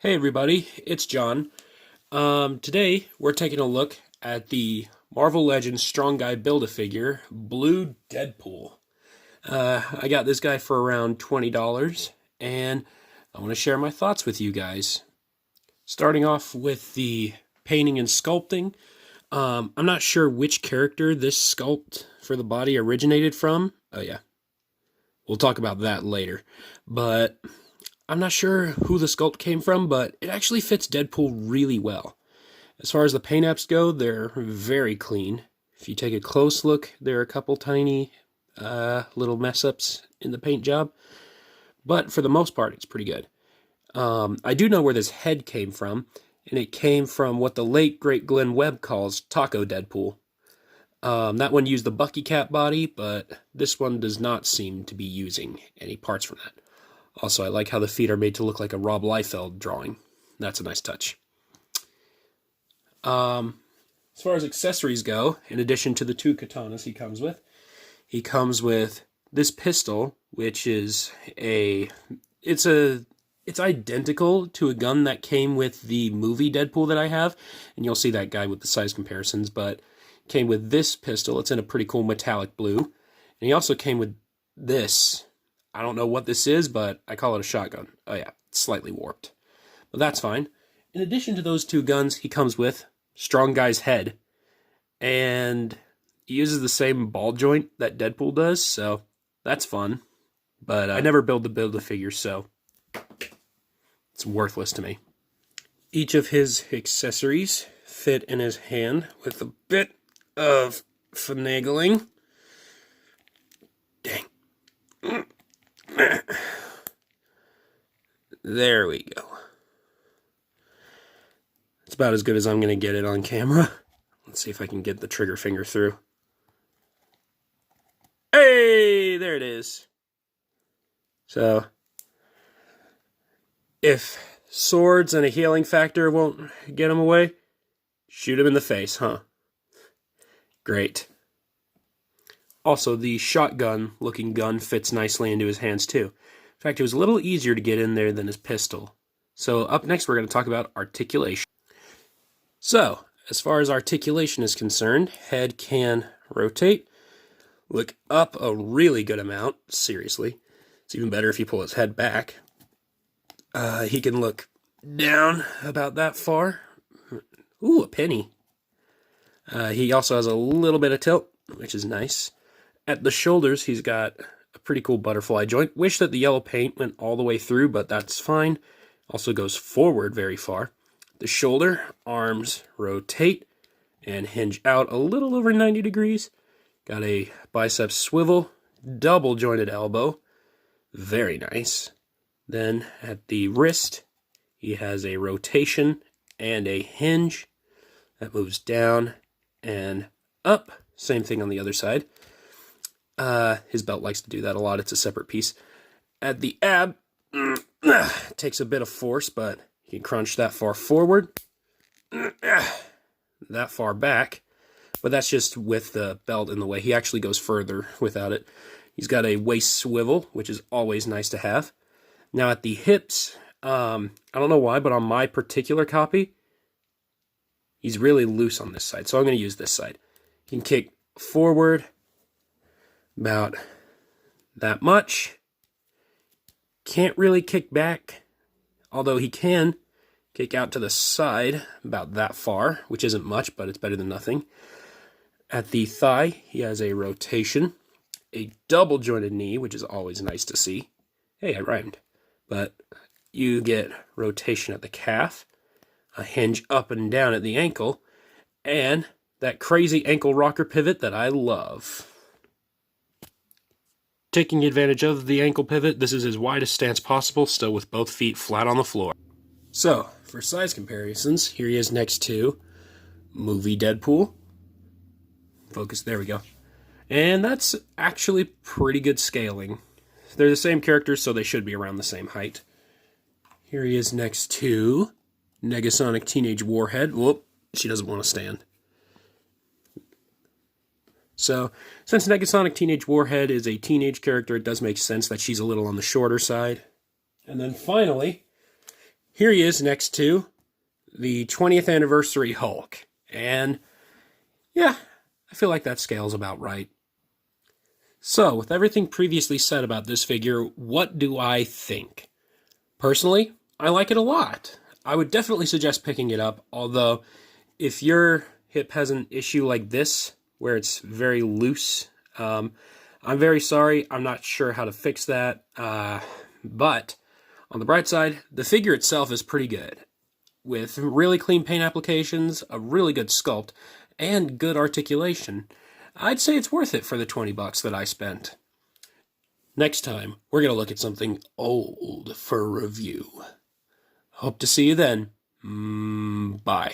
Hey everybody, it's John. Today we're taking a look at the Marvel Legends Strong Guy Build-A-Figure Blue Deadpool. I got this guy for around $20 and I want to share my thoughts with you guys. Starting off with the painting and sculpting, I'm not sure which character this sculpt for the body originated from. Oh yeah, we'll talk about that later. But I'm not sure who the sculpt came from, but it actually fits Deadpool really well. As far as the paint apps go, they're very clean. If you take a close look, there are a couple tiny little mess-ups in the paint job, but for the most part, it's pretty good. I do know where this head came from, and it came from what the late, great Glenn Webb calls Taco Deadpool. That one used the Bucky Cat body, but this one does not seem to be using any parts from that. Also, I like how the feet are made to look like a Rob Liefeld drawing. That's a nice touch. As far as accessories go, in addition to the two katanas he comes with this pistol, which is it's identical to a gun that came with the movie Deadpool that I have, and you'll see that guy with the size comparisons, but came with this pistol. It's in a pretty cool metallic blue, and he also came with this. I don't know what this is, but I call it a shotgun. Oh yeah, it's slightly warped. But that's fine. In addition to those two guns, he comes with Strong Guy's head. And he uses the same ball joint that Deadpool does, so that's fun. But I never Build-A-Figure, so it's worthless to me. Each of his accessories fit in his hand with a bit of finagling. Dang. There we go. It's about as good as I'm going to get it on camera. Let's see if I can get the trigger finger through. Hey, there it is. So, if swords and a healing factor won't get him away, shoot him in the face, huh? Great. Also, the shotgun-looking gun fits nicely into his hands, too. In fact, it was a little easier to get in there than his pistol. So, up next, we're going to talk about articulation. So, as far as articulation is concerned, head can rotate, look up a really good amount, seriously. It's even better if you pull his head back. He can look down about that far. Ooh, a penny. He also has a little bit of tilt, which is nice. At the shoulders, he's got a pretty cool butterfly joint. Wish that the yellow paint went all the way through, but that's fine. Also goes forward very far. The shoulder, arms rotate and hinge out a little over 90 degrees. Got a bicep swivel, double jointed elbow. Very nice. Then at the wrist, he has a rotation and a hinge that moves down and up. Same thing on the other side. His belt likes to do that a lot. It's a separate piece. At the ab, takes a bit of force, but you can crunch that far forward, that far back, but that's just with the belt in the way. He actually goes further without it. He's got a waist swivel, which is always nice to have. Now at the hips, I don't know why, but on my particular copy, he's really loose on this side, so I'm going to use this side. He can kick forward about that much. Can't really kick back, although he can kick out to the side about that far, which isn't much, but it's better than nothing. At the thigh, he has a rotation, a double jointed knee, which is always nice to see. Hey, I rhymed. But you get rotation at the calf, a hinge up and down at the ankle, and that crazy ankle rocker pivot that I love. Taking advantage of the ankle pivot, this is his widest stance possible, still with both feet flat on the floor. So, for size comparisons, here he is next to movie Deadpool. Focus, there we go. And that's actually pretty good scaling. They're the same characters, so they should be around the same height. Here he is next to Negasonic Teenage Warhead. Whoop, she doesn't want to stand. So, since Negasonic Teenage Warhead is a teenage character, it does make sense that she's a little on the shorter side. And then finally, here he is next to the 20th anniversary Hulk. And yeah, I feel like that scales about right. So, with everything previously said about this figure, what do I think? Personally, I like it a lot. I would definitely suggest picking it up, although if your hip has an issue like this, where it's very loose, I'm very sorry. I'm not sure how to fix that. But on the bright side, the figure itself is pretty good. With really clean paint applications, a really good sculpt, and good articulation, I'd say it's worth it for the $20 that I spent. Next time, we're going to look at something old for review. Hope to see you then. Bye.